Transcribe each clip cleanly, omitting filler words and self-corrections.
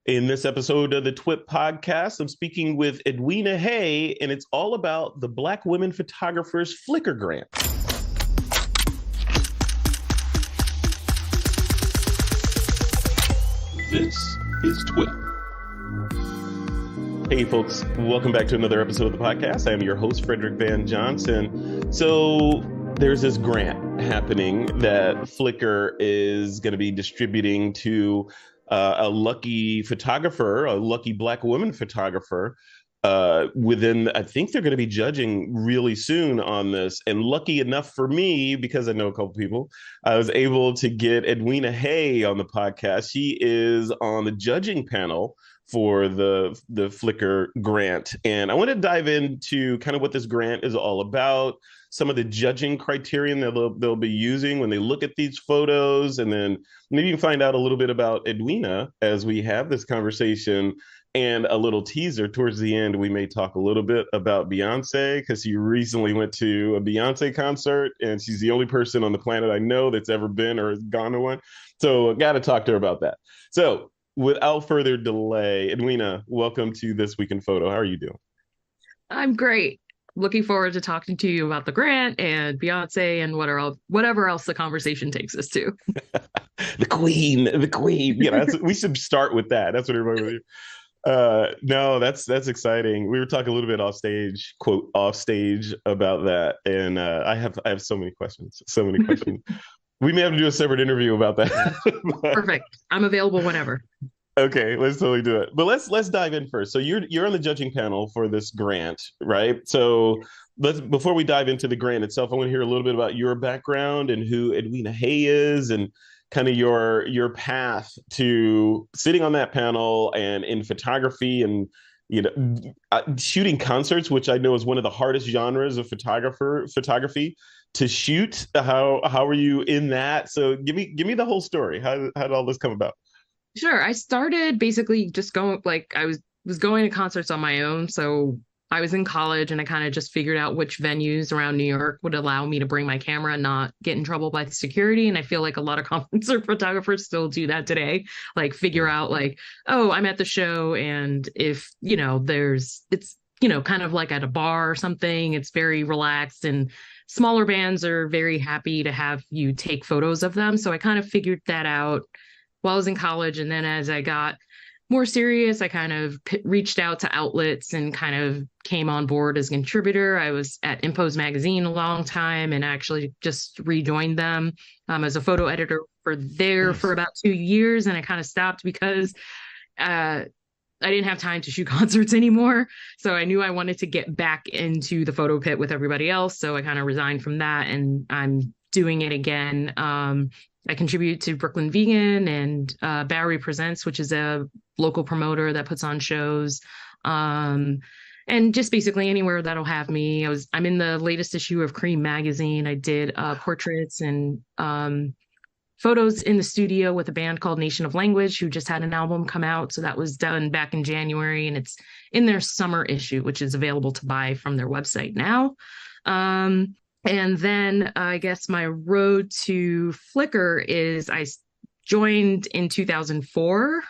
In this episode of the TWiP podcast, I'm speaking with Edwina Hay, and it's all about the Black Women Photographers Flickr grant. This is TWiP. Hey, folks, welcome back to another episode of the podcast. I am your host, Frederick Van Johnson. So, there's this grant happening that Flickr is going to be distributing to a lucky photographer, a lucky Black woman photographer. I think they're going to be judging really soon on this. And lucky enough for me, because I know a couple people, I was able to get Edwina Hay on the podcast. She is on the judging panel for the Flickr grant. And I want to dive into kind of what this grant is all about, some of the judging criterion that they'll be using when they look at these photos, and then maybe you can find out a little bit about Edwina as we have this conversation. And a little teaser towards the end, we may talk a little bit about Beyonce, because she recently went to a Beyonce concert, and she's the only person on the planet I know that's ever been or has gone to one. So I got to talk to her about that. So without further delay, Edwina, welcome to This Week in Photo. How are you doing? I'm great. Looking forward to talking to you about the grant and Beyonce and whatever else the conversation takes us to. The queen. Yeah, we should start with that. That's what everybody. No, that's exciting. We were talking a little bit off stage, quote, off stage about that, and I have so many questions. We may have to do a separate interview about that. Perfect. I'm available whenever. Okay, let's totally do it. But let's dive in first. So you're on the judging panel for this grant, right? So before we dive into the grant itself, I want to hear a little bit about your background and who Edwina Hay is, and kind of your path to sitting on that panel and in photography, and shooting concerts, which I know is one of the hardest genres of photography to shoot. How are you in that? So give me the whole story. How did all this come about? Sure. I started basically just going, I was going to concerts on my own. So I was in college and I kind of just figured out which venues around New York would allow me to bring my camera and not get in trouble by security. And I feel like a lot of concert photographers still do that today. Like figure out oh, I'm at the show, and if, it's kind of like at a bar or something, it's very relaxed, and smaller bands are very happy to have you take photos of them. So I kind of figured that out while I was in college. And then as I got more serious, I kind of reached out to outlets and kind of came on board as a contributor. I was at Impose magazine a long time and actually just rejoined them as a photo editor for about 2 years. And I kind of stopped because I didn't have time to shoot concerts anymore. So I knew I wanted to get back into the photo pit with everybody else. So I kind of resigned from that, and I'm doing it again. I contribute to Brooklyn Vegan and Bowery Presents, which is a local promoter that puts on shows. And just basically anywhere that'll have me. I'm in the latest issue of Cream magazine. I did portraits and photos in the studio with a band called Nation of Language, who just had an album come out. So that was done back in January, and it's in their summer issue, which is available to buy from their website now. And then I guess my road to Flickr is I joined in 2004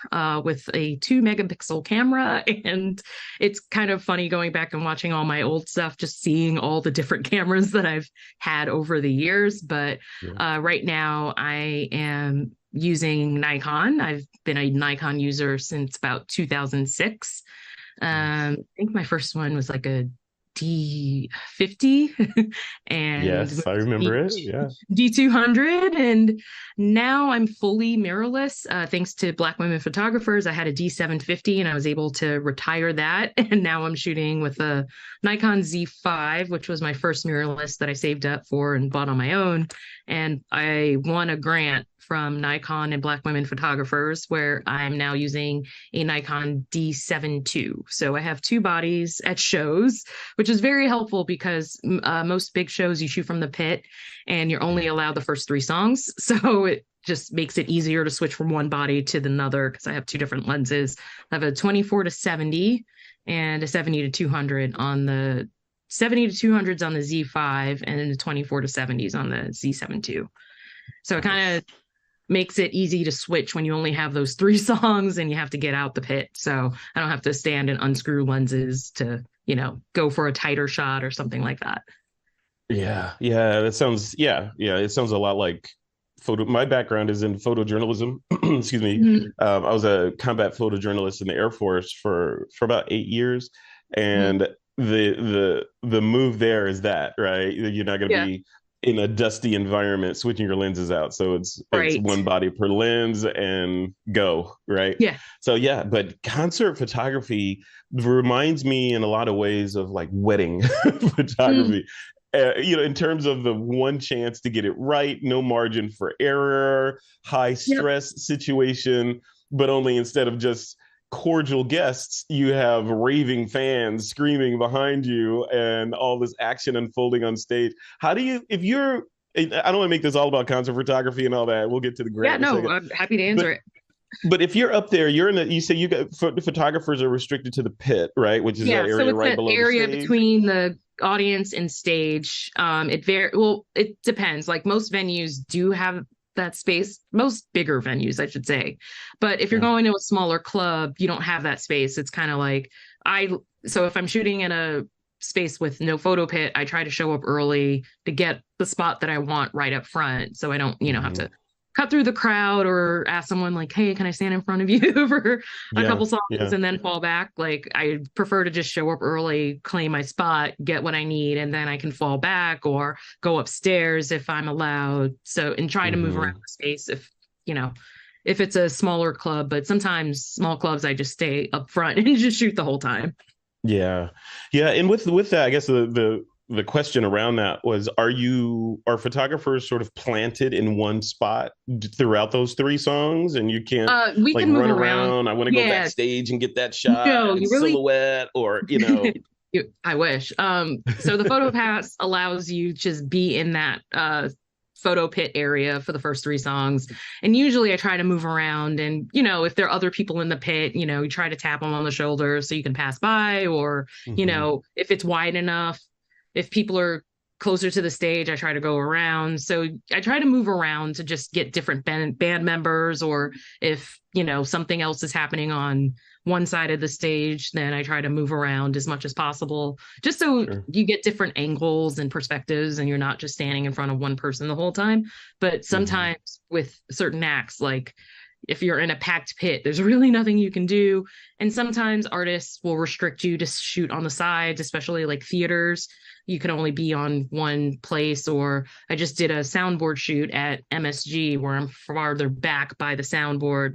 with a 2-megapixel camera. And it's kind of funny going back and watching all my old stuff, just seeing all the different cameras that I've had over the years. But right now I am using Nikon. I've been a Nikon user since about 2006. I think my first one was like a D50 and yes, I remember it. Yeah, D200, and now I'm fully mirrorless thanks to Black women photographers. I had a D750 and I was able to retire that, and now I'm shooting with a Nikon Z5, which was my first mirrorless that I saved up for and bought on my own. And I won a grant from Nikon and Black women photographers, where I'm now using a Nikon D7 II. So I have two bodies at shows, which is very helpful because most big shows you shoot from the pit and you're only allowed the first 3 songs. So it just makes it easier to switch from one body to the other, because I have 2 different lenses. I have a 24-70 and a 70-200 on the 70-200s on the Z5, and then the 24-70s on the Z7 II. So it kind of makes it easy to switch when you only have those three songs and you have to get out the pit. So I don't have to stand and unscrew lenses to, go for a tighter shot or something like that. Yeah, that sounds, yeah, it sounds a lot like photo. My background is in photojournalism. Excuse me. Mhm. I was a combat photojournalist in the Air Force for about 8 years, Mhm. and the move there is that, right? You're not going to Yeah, be in a dusty environment switching your lenses out, so it's right. one body per lens and go, right? Yeah. So yeah, but concert photography reminds me in a lot of ways of like wedding Mm, photography. In terms of the one chance to get it right, no margin for error, high yep. stress situation, but only instead of just cordial guests, you have raving fans screaming behind you and all this action unfolding on stage. How do you, if you're, I don't want to make this all about concert photography and all that. We'll get to the Yeah, grant in a no, second. I'm happy to But answer it. but if you're up there, you're in a, you say you got photographers are restricted to the pit, right? Which is that Yeah, so area it's right the below the area stage. between the audience and stage. It depends. Like most venues do have that space, most bigger venues, I should say. But if you're Yeah. going to a smaller club, you don't have that space. It's kind of like I, so if I'm shooting in a space with no photo pit, I try to show up early to get the spot that I want right up front. So I don't, have Mhm. to cut through the crowd or ask someone like, hey, can I stand in front of you for a Yeah. couple songs Yeah. and then fall back? Like I prefer to just show up early, claim my spot, get what I need, and then I can fall back or go upstairs if I'm allowed. So and try to move around Hmm. the space you know, if it's a smaller club, but sometimes small clubs I just stay up front and just shoot the whole time. Yeah, yeah, and with that, I guess the question around that was, are photographers sort of planted in one spot throughout those three songs, and you can't We like can move run around. around? I want to go Yeah, backstage and get that shot no, and you really silhouette, or. I wish. So the photo pass allows you to just be in that photo pit area for the first three songs. And usually I try to move around and, if there are other people in the pit, you try to tap them on the shoulder so you can pass by or, Hmm. if it's wide enough, if people are closer to the stage, I try to go around. So I try to move around to just get different band members or if, something else is happening on one side of the stage, then I try to move around as much as possible, just so Sure. you get different angles and perspectives and you're not just standing in front of one person the whole time. But Hmm. sometimes with certain acts, like if you're in a packed pit, there's really nothing you can do. And sometimes artists will restrict you to shoot on the sides, especially like theaters. You can only be on one place. Or I just did a soundboard shoot at MSG where I'm farther back by the soundboard,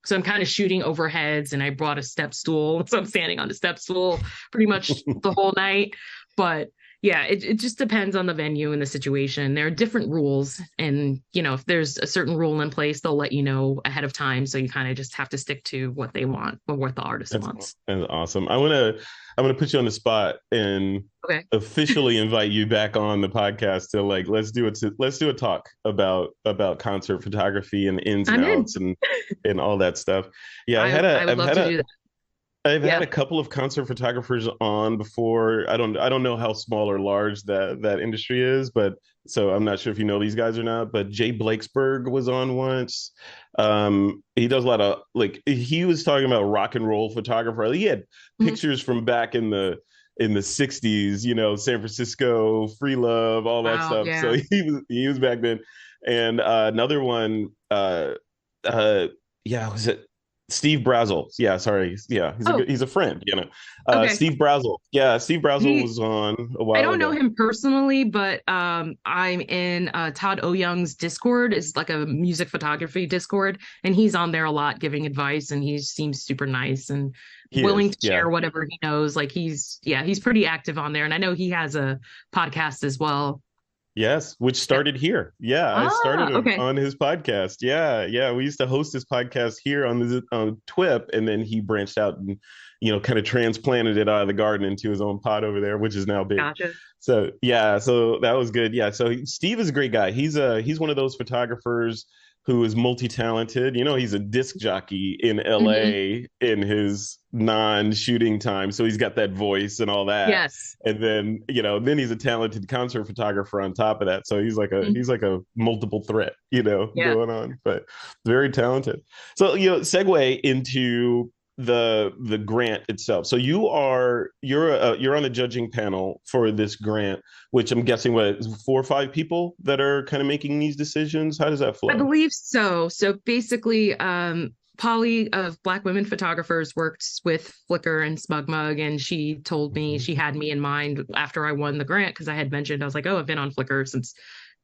so I'm kind of shooting overheads and I brought a step stool. So I'm standing on the step stool pretty much the whole night. But yeah, it just depends on the venue and the situation. There are different rules. And, if there's a certain rule in place, they'll let you know ahead of time. So you kind of just have to stick to what they want or what the artist That's wants. that's awesome. I'm gonna put you on the spot and Okay. officially invite you back on the podcast to like let's do a talk about concert photography and the ins and I'm in. outs and all that stuff. Yeah, I would love to do that. I've had Yeah. a couple of concert photographers on before. I don't know how small or large that industry is, but so I'm not sure if you know these guys or not. But Jay Blakesberg was on once. He does a lot of like he was talking about rock and roll photographer. He had Mhm. pictures from back in the 60s, San Francisco, free love, all that Wow. stuff. So Yeah. he was back then. And another one, uh, yeah, was it Steve Brazel? Yeah, sorry. Yeah, Oh, he's a friend, okay. Steve Brazel. Yeah, Steve Brazel He was on a I while don't know ago. him personally, but I'm in Todd Young's Discord. It's like a music photography Discord, and he's on there a lot giving advice, and he seems super nice and He willing is. to Yeah. share whatever he knows. Like he's pretty active on there, and I know he has a podcast as well. Yes, which Yeah. started here. Yeah, I started Ah, him okay. on his podcast. Yeah, yeah. We used to host this podcast here on TWiP, and then he branched out and kind of transplanted it out of the garden into his own pod over there, which is now big. Gotcha. So yeah, so that was good. Yeah, so Steve is a great guy. He's one of those photographers who is multi-talented. You know, he's a disc jockey in Hmm. LA in his non-shooting time. So he's got that voice and all that. Yes. And then, then he's a talented concert photographer on top of that. So Mhm. he's like a multiple threat, Yeah. going on, but very talented. So, segue into the grant itself. So you're on the judging panel for this grant, which I'm guessing what, 4 or 5 people that are kind of making these decisions. How does that I flow? believe so. So basically, Polly of Black Women Photographers worked with Flickr and SmugMug, and she told me Mhm. she had me in mind after I won the grant because I had mentioned I was like, oh, I've been on Flickr since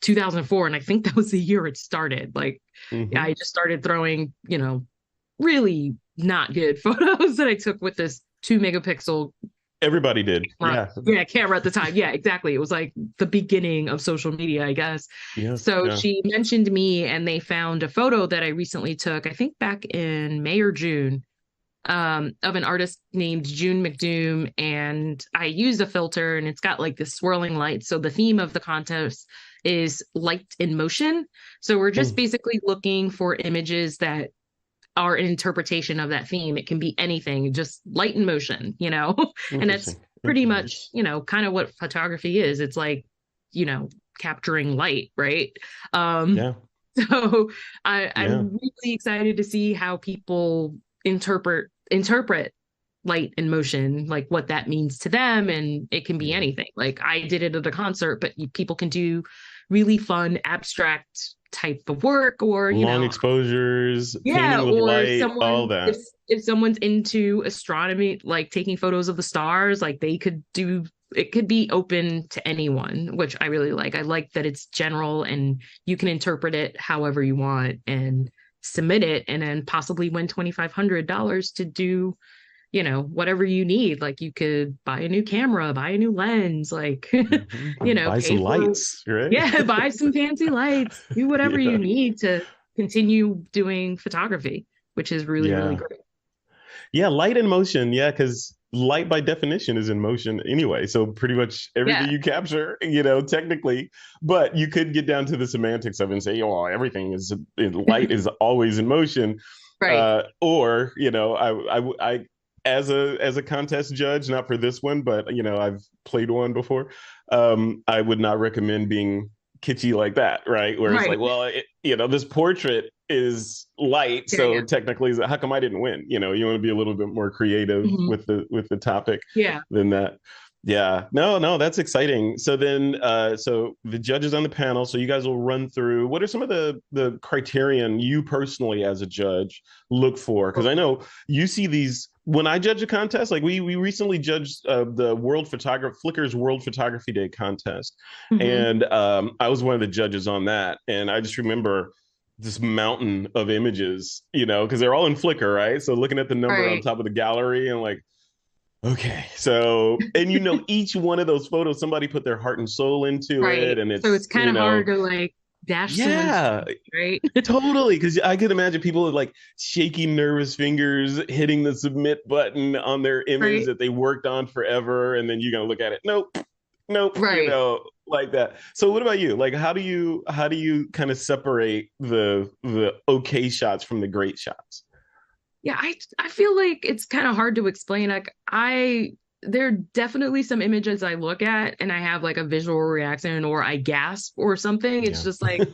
2004, and I think that was the year it started. Like, I Mhm. just started throwing, really not good photos that I took with this 2 megapixel Everybody did. camera. Yeah. Yeah, camera at the time. Yeah, exactly. It was like the beginning of social media, I guess. Yes. So Yeah. she mentioned me, and they found a photo that I recently took, I think back in May or June, of an artist named June McDoom. And I used a filter, and it's got like this swirling light. So the theme of the contest is light in motion. So we're just Mm. basically looking for images that are an interpretation of that theme. It can be anything, just light and motion, and that's Interesting. pretty Interesting. much, kind of what photography is. It's like, you know, capturing light, right? Um, Yeah. so Yeah. I'm really excited to see how people interpret light and motion, like what that means to them. And it can be Yeah. anything. Like I did it at a concert, but people can do really fun, abstract type of work, or Long exposures, yeah, painting with or light, all someone that. if someone's into astronomy, like taking photos of the stars, like they could do it could be open to anyone, which I really like. I like that it's general and you can interpret it however you want and submit it and then possibly win $2,500 to do, whatever you need. Like you could buy a new camera, buy a new lens, like, Buy some pay for, lights, right? yeah, buy some fancy lights, do whatever you Yeah. need to continue doing photography, which is really, really Yeah. great. Yeah, light in motion. Yeah, because light by definition is in motion anyway. So pretty much everything Yeah, you capture, technically, but you could get down to the semantics of it and say, oh, everything light is always in motion. right. Or, as a contest judge, not for this one, but I've played one before. I would not recommend being kitschy like that, right? Where it's like, Right. well, this portrait is light, Yeah, so yeah. technically, how come I didn't win? You want to be a little bit more creative Mhm. with the topic Yeah. than that. Yeah, no, that's exciting. So then, so the judges on the panel, so you guys will run through what are some of the criterion you personally as a judge look for? Because I know you see these when I judge a contest. Like we recently judged the Flickr's World Photography Day contest, Hmm. and I was one of the judges on that, and I just remember this mountain of images, because they're all in Flickr, right? So looking at the number on Right. top of the gallery and like, okay, so and each one of those photos, somebody put their heart and soul into it, Right. and So it's it's kind of hard to like dash someone's yeah, face, right? totally. Because I could imagine people with like shaky, nervous fingers hitting the submit button on their image Right. that they worked on forever, and then you're gonna look at it. Nope, nope, Right. like that. So what about you? Like, how do you kind of separate the okay shots from the great shots? Yeah, I feel like it's kind of hard to explain. Like there are definitely some images I look at and I have like a visual reaction or I gasp or something. It's Yeah. just like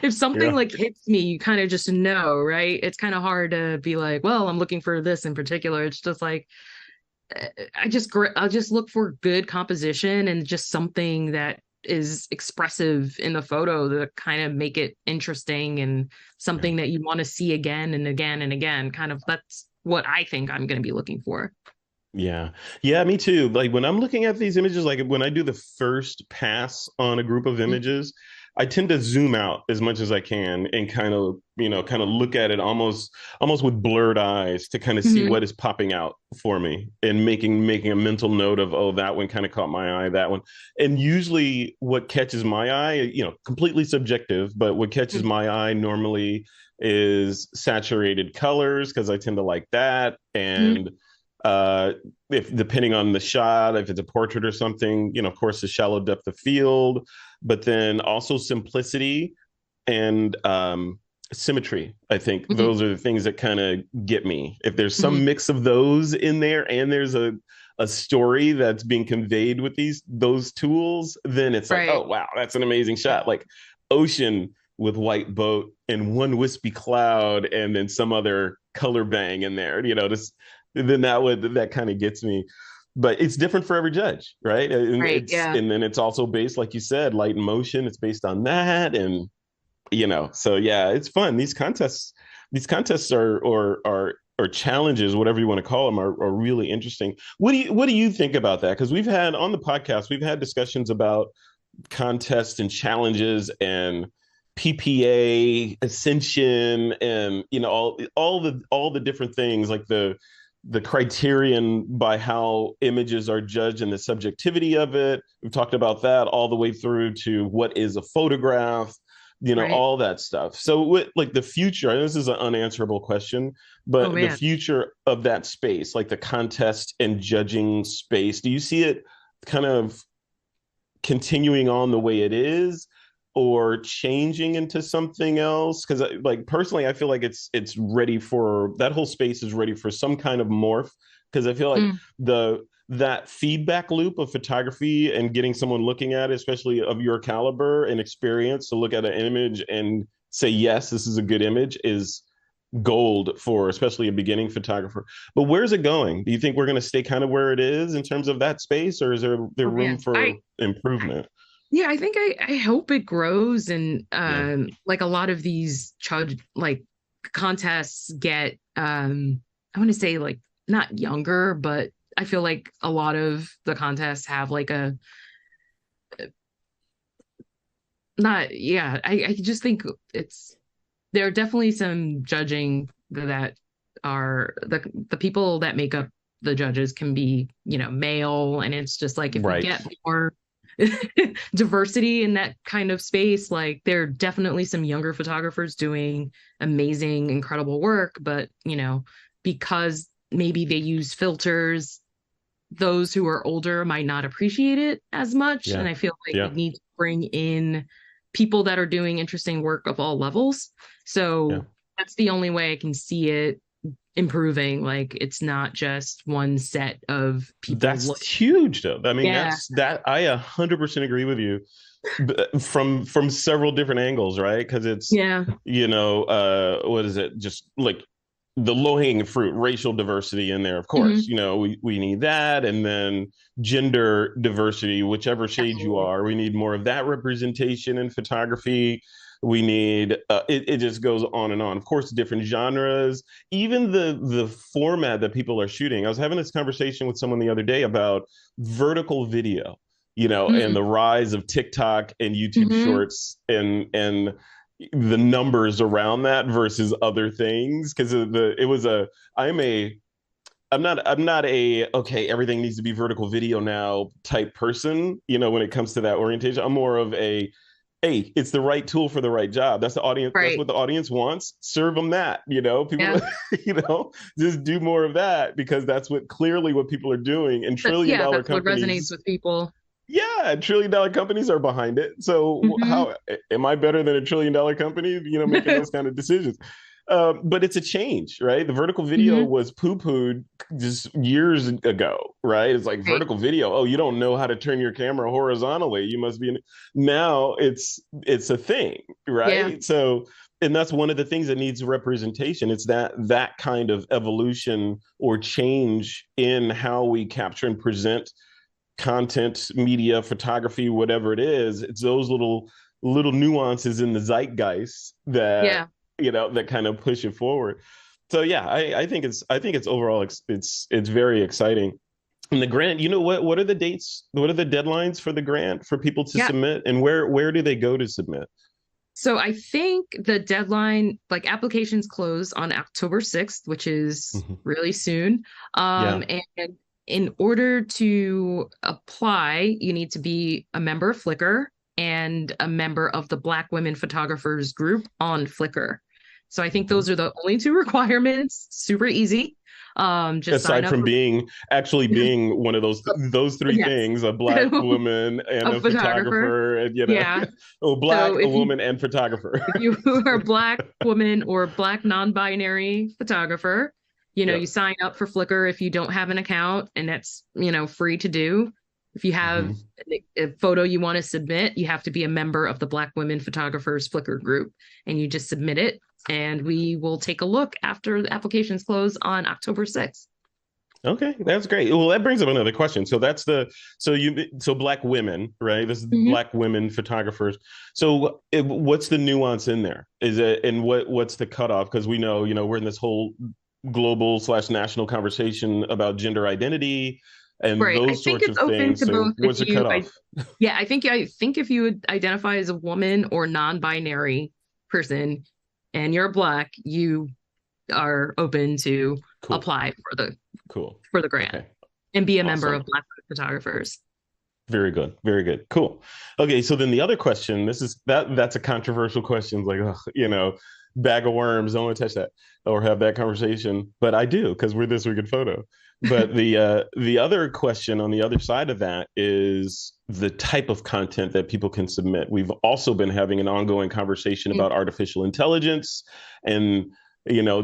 if something Yeah. like hits me, you kind of just know, right? It's kind of hard to be like, well, I'm looking for this in particular. It's just like I'll just look for good composition and just something that is expressive in the photo to kind of make it interesting and Yeah. something that you want to see again and again and again. Kind of that's what I think I'm going to be looking for. Yeah. Yeah, me too. Like when I'm looking at these images, like when I do the first pass on a group of Mhm. images, I tend to zoom out as much as I can and kind of look at it almost with blurred eyes to kind of see Mhm. what is popping out for me and making a mental note of, oh, that one kind of caught my eye, that one. And usually what catches my eye, completely subjective, but what catches my eye normally is saturated colors because I tend to like that. Mhm. And uh if depending on the shot, if it's a portrait or something, of course the shallow depth of field, but then also simplicity and symmetry. I think Mhm. those are the things that kind of get me. If there's some Mhm. mix of those in there and there's a story that's being conveyed with those tools, then it's like, Right. oh wow, that's an amazing shot. Like ocean with white boat and one wispy cloud and then some other color bang in there, just then that kind of gets me. But it's different for every judge, right? And Right. Yeah. then it's also based, like you said, light and motion. It's based on that, and so yeah, it's fun. These contests or challenges, whatever you want to call them, are really interesting. What do you think about that? Because we've had on the podcast, we've had discussions about contests and challenges and PPA ascension and all the different things like the criterion by how images are judged and the subjectivity of it. We've talked about that all the way through to what is a photograph, Right. all that stuff. So like the future, and this is an unanswerable question, Oh but the man. future of that space, like the contest and judging space, do you see it kind of continuing on the way it is or changing into something else? Because like personally I feel like it's ready for that whole space is ready for some kind of morph, because I feel like Mm. the that feedback loop of photography and getting someone looking at it, especially of your caliber and experience, to look at an image and say yes, this is a good image, is gold for especially a beginning photographer. But where's it going? Do you think we're going to stay kind of where it is in terms of that space, or is there Oh room man. I for improvement? Yeah, I think I hope it grows and Yeah. like a lot of these like contests get I want to say like not younger, but I feel like a lot of the contests have like a not yeah, I just think it's there are definitely some judging that are the people that make up the judges can be, male, and it's just like if we Right. get more diversity in that kind of space, like there are definitely some younger photographers doing amazing, incredible work, but because maybe they use filters, those who are older might not appreciate it as much. And Yeah. I feel like we Yeah. need to bring in people that are doing interesting work of all levels. Yeah. So that's the only way I can see it improving. Like it's not just one set of people. That's huge though. I mean, Yeah. that's that I 100% agree with you, from several different angles, right? Because it's Yeah. what is it? Just like the low-hanging fruit, racial diversity in there, of course. Hmm. We need that, and then gender diversity, whichever shade you Absolutely. are, we need more of that representation in photography. We need it just goes on and on. Of course, different genres, even the format that people are shooting. I was having this conversation with someone the other day about vertical video, and the rise of TikTok and YouTube Mm-hmm. Shorts and the numbers around that versus other things. Because it was a I'm a I'm not a okay, everything needs to be vertical video now type person, when it comes to that orientation. I'm more of a hey, it's the right tool for the right job. That's the audience. That's Right. what the audience wants. Serve them that. Yeah. People, just do more of that, because that's what people are doing. And trillion Yeah, dollar that's what resonates companies, with people. yeah, $1 trillion companies are behind it. So Hmm. how am I better than $1 trillion company? Making those kind of decisions. But it's a change, right? The vertical video Hmm. was poo-pooed just years ago, right? It's like Right. vertical video. Oh, you don't know how to turn your camera horizontally. You must be. Now it's a thing, Yeah. right? So, and that's one of the things that needs representation. It's that kind of evolution or change in how we capture and present content, media, photography, whatever it is. It's those little nuances in the zeitgeist that Yeah. that kind of push it forward. So yeah, I think it's overall it's very exciting. And the grant, what are the dates? What are the deadlines for the grant for people to Yeah. submit, and where do they go to submit? So I think the deadline, like applications close on October 6th, which is Mhm. really soon. Yeah. And in order to apply, you need to be a member of Flickr and a member of the Black Women Photographers group on Flickr. So I think Mhm. those are the only two requirements. Super easy. Just sign Aside up from for being one of those three yes. things, a black woman and A a photographer. photographer, and Yeah. So a if you woman and photographer. if you are a black woman or black non-binary photographer, you Yep. sign up for Flickr if you don't have an account, and that's, free to do. If you have Hmm. a photo you want to submit, you have to be a member of the Black Women Photographers Flickr group, and you just submit it, and we will take a look after the applications close on October 6th. Okay, that's great. Well, that brings up another question. So black women, right? This is Mhm. black women photographers. So what's the nuance in there? Is it and what's the cutoff? Because we know, we're in this whole global/national conversation about gender identity and Right. I those think sorts it's of open things. to So both what's the cutoff? yeah, I think if you would identify as a woman or non-binary person and you're black, you are open to Cool, apply for cool. the grant Okay, and be a member awesome. of Black photographers. Very good. Very good. Cool. Okay, so then the other question, that's a controversial question. It's like, ugh, bag of worms, don't want to touch that or have that conversation. But I do because we're This Week in Photo. But the other question on the other side of that is the type of content that people can submit. We've also been having an ongoing conversation about artificial intelligence and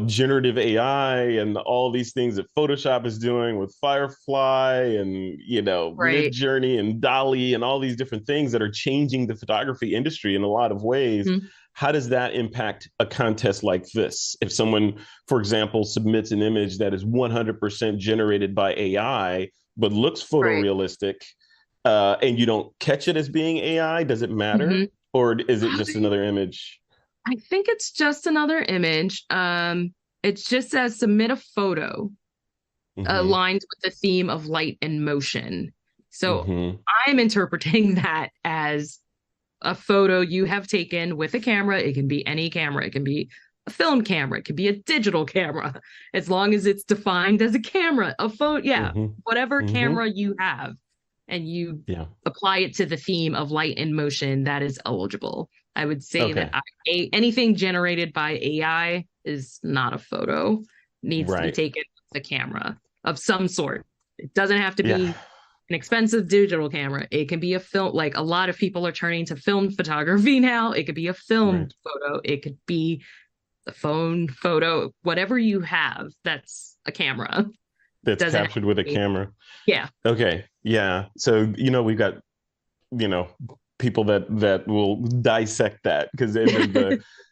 generative AI and all these things that Photoshop is doing with Firefly and, Mid Right. Journey and Dolly and all these different things that are changing the photography industry in a lot of ways. Mhm. How does that impact a contest like this? If someone, for example, submits an image that is 100% generated by AI, but looks Right. photorealistic, and you don't catch it as being AI, does it matter? Hmm. Or is it just another image? I think it's just another image. It just says submit a photo Hmm. aligned with the theme of light and motion. So Hmm. I'm interpreting that as a photo you have taken with a camera. It can be any camera. It can be a film camera. It could be a digital camera, as long as it's defined as a camera, a phone. Yeah, Hmm. whatever Hmm. camera you have, and you Yeah. apply it to the theme of light and motion, that is eligible. I would say that Okay. anything generated by AI is not a photo. Needs to be Right. taken with a camera of some sort. It doesn't have to Yeah. be an expensive digital camera. It can be a film, like a lot of people are turning to film photography now. It could be a film Right. photo. It could be a phone photo, whatever you have, that's a camera. That's Doesn't have captured with to a be, camera. yeah. Okay. Yeah. So, we've got, you know, people that will dissect that because then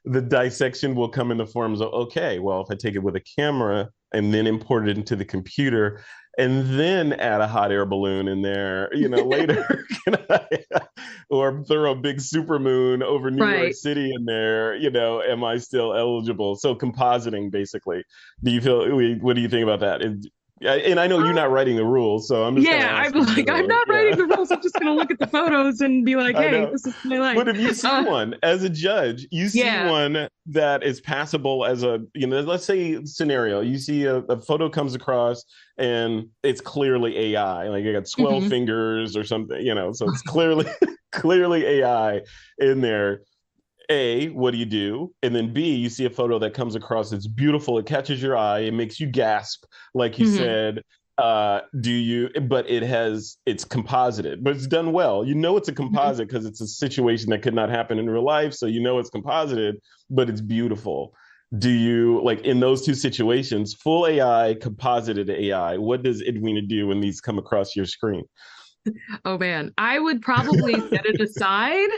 the dissection will come in the forms of, okay, well, if I take it with a camera and then import it into the computer and then add a hot air balloon in there, later, or throw a big supermoon over New York Right. City in there, am I still eligible? So compositing, basically. What do you think about that? And I know you're not writing the rules, so I'm just kind of Yeah, I'm asking like, I'm generally. not writing Yeah. the rules. I'm just gonna look at the photos and be like, I hey, know. this is my life. But if you see one as a judge, you see Yeah. one that is passable as let's say scenario, you see a photo comes across and it's clearly AI, like it got 12 Hmm. fingers or something, so it's clearly clearly AI in there. A, what do you do? And then B, you see a photo that comes across, it's beautiful, it catches your eye, it makes you gasp, like you Hmm. said. But it's composited, but it's done well. It's a Hmm. composite because it's a situation that could not happen in real life. So it's composited, but it's beautiful. Do you like in those two situations, full AI, composited AI? What does Edwina do when these come across your screen? Oh man, I would probably set it aside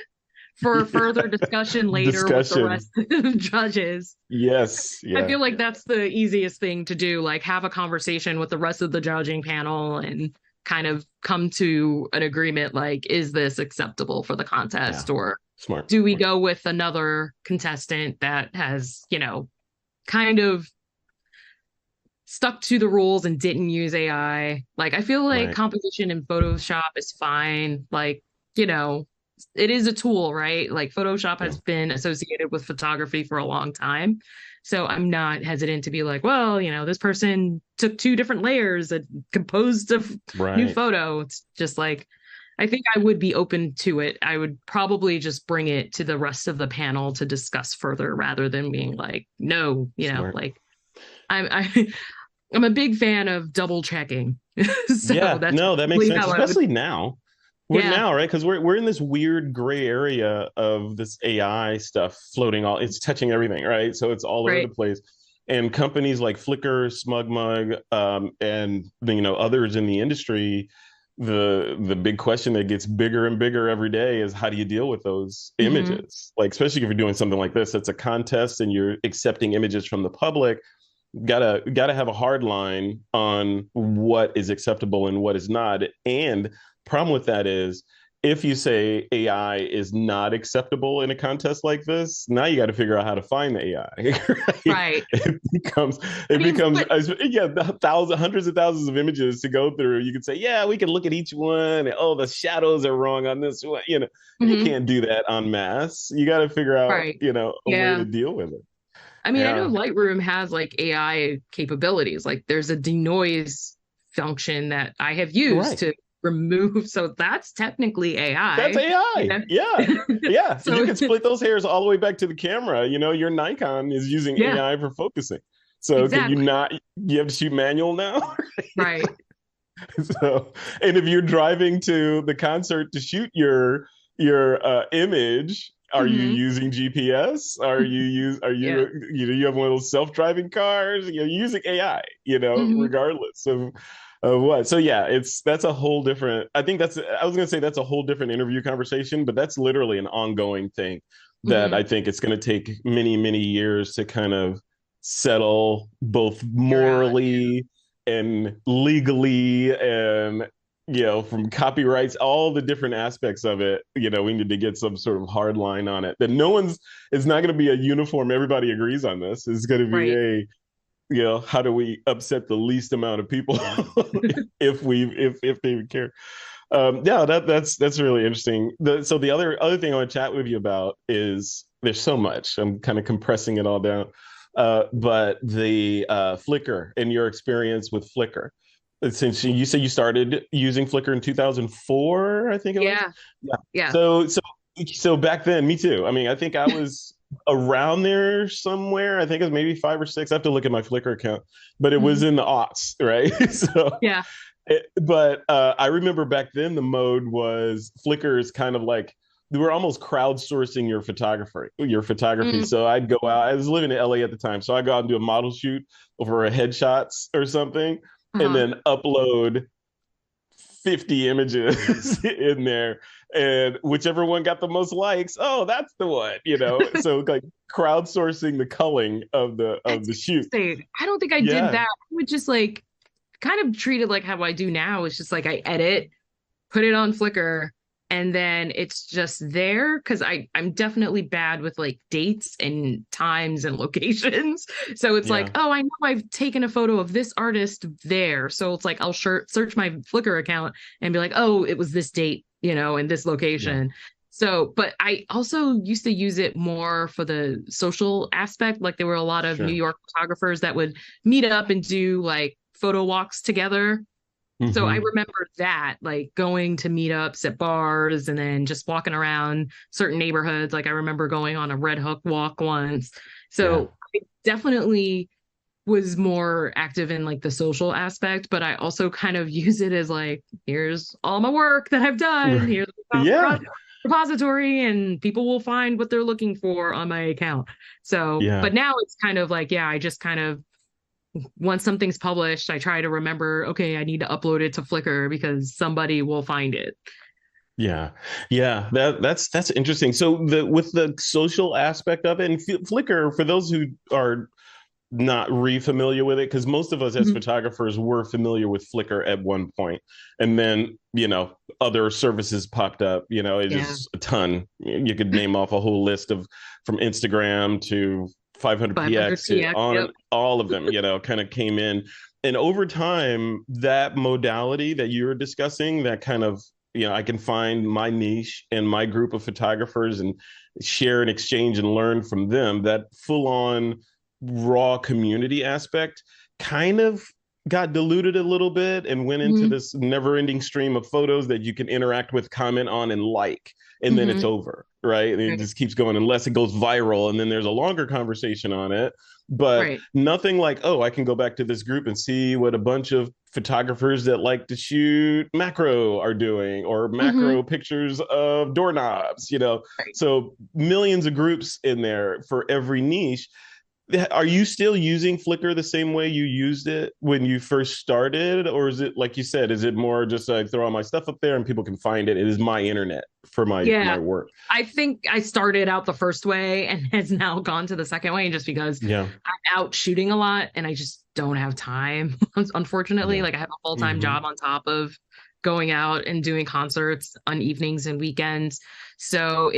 for further discussion later with the Discussion. rest of the judges. Yes. I Yeah. feel like that's the easiest thing to do, like have a conversation with the rest of the judging panel and kind of come to an agreement, like, is this acceptable for the Yeah. contest? Or Smart. do we go with another contestant that has, kind of stuck to the rules and didn't use AI? Like, I feel like Right. composition in Photoshop is fine. Like, you know, it is a tool, right? Like, Photoshop Yeah. has been associated with photography for a long time. So I'm not hesitant to be like, well, this person took two different layers and composed a new Right. photo. It's just like, I think I would be open to it. I would probably just bring it to the rest of the panel to discuss further rather than being like, no, Smart. like I I'm a big fan of double checking. So Yeah, that's no, that makes probably sense, how I would. especially now. We're Yeah, now, right? Because we're in this weird gray area of this AI stuff floating all, it's touching everything, right? So it's all over the right. place. And companies like Flickr, SmugMug, and others in the industry, the big question that gets bigger and bigger every day is how do you deal with those Hmm. images? Like, especially if you're doing something like this, it's a contest and you're accepting images from the public. Gotta have a hard line on what is acceptable and what is not. And problem with that is if you say AI is not acceptable in a contest like this, now you got to figure out how to find the AI. Right? Right. It becomes I it mean, becomes but yeah, thousands, hundreds of thousands of images to go through. You can say, yeah, we can look at each one. And, oh, the shadows are wrong on this one. You mhm, can't do that en masse. You got to figure out, right. a way to Yeah. deal with it. I mean, I know Yeah. Lightroom has like AI capabilities. Like there's a denoise function that I have used Right. to remove. So that's technically That's AI, you AI. know? Yeah. Yeah. You So can split those hairs all the way back to the camera. Your Nikon is using yeah, AI for focusing. So can you exactly. not, you have to shoot manual now? Right. So, and if you're driving to the concert to shoot your image, are you Hmm. using GPS? Are Yeah. you have one of those self-driving cars? You're using AI, Hmm. regardless of what. So yeah, that's a whole different. I think I was gonna say that's a whole different interview conversation, but that's literally an ongoing thing that I Hmm. think it's gonna take many, many years to kind of settle both Figure out. morally and legally and from copyrights, all the different aspects of it. We need to get some sort of hard line on it that no one's, it's not going to be a uniform, everybody agrees on this. It's going to be Right. how do we upset the least amount of people if they would care. Yeah, that's really interesting. So the other thing I want to chat with you about is there's so much. I'm kind of compressing it all down. But the Flickr and your experience with Flickr. Since you said you started using Flickr in 2004, I think it was. Yeah. Yeah. Yeah. So back then, me too. I mean, I think I was around there somewhere. I think it was maybe 5 or 6. I have to look at my Flickr account, but it was Hmm. in the aughts, right? Yeah. But I remember back then the mode was Flickr is kind of like they were almost crowdsourcing your photography. Mm. So I'd go out. I was living in LA at the time, so I go out and do a model shoot over a headshots or something, and Uh-huh. then upload 50 images in there, and whichever one got the most likes, oh, that's the one. So like crowdsourcing the culling of the That's shoot. interesting. I don't think I did Yeah, that. I would just like kind of treat it like how I do now. It's just like I edit, put it on Flickr, and then it's just there because I'm definitely bad with like dates and times and locations. So it's like, yeah, oh, I know I've taken a photo of this artist there. So it's like I'll search my Flickr account and be like, oh, it was this date, in this yeah, location. So, but I also used to use it more for the social aspect. Like there were a lot of New sure. York photographers that would meet up and do like photo walks together. So I Hmm. remember that, like going to meetups at bars and then just walking around certain neighborhoods. Like I remember going on a Red Hook walk once. Yeah, So I definitely was more active in like the social aspect, but I also kind of use it as like, here's all my work that I've done. right. Here's the Yeah, repository, and people will find what they're looking for on my account. So, yeah. but now it's kind of like, yeah, I just kind of once something's published, I try to remember, okay, I need to upload it to Flickr because somebody will find it. Yeah, yeah, that's interesting. So with the social aspect of it, and Flickr, for those who are not re-familiar with it, because most of us as Mhm. photographers were familiar with Flickr at one point, and then other services popped up. It Yeah, is a ton. You could name off a whole list of from Instagram to 500 500px to PX. Yep. on all of them. Kind of came in, and over time, that modality that you were discussing, that kind of I can find my niche and my group of photographers and share and exchange and learn from them. That full on raw community aspect kind of got diluted a little bit and went into Hmm. this never-ending stream of photos that you can interact with, comment on, and like, and then it's Hmm. over, right? And it Right. just keeps going unless it goes viral, and then there's a longer conversation on it. But Right. nothing like, oh, I can go back to this group and see what a bunch of photographers that like to shoot macro are doing, or Hmm. macro pictures of doorknobs, Right. so millions of groups in there for every niche. Are you still using Flickr the same way you used it when you first started? Or is it, like you said, is it more just like throw all my stuff up there and people can find it? It is my internet for my Yeah. work. I think I started out the first way and has now gone to the second way just because Yeah. I'm out shooting a lot and I just don't have time, unfortunately. Yeah. Like I have a full-time Hmm. job on top of going out and doing concerts on evenings and weekends. So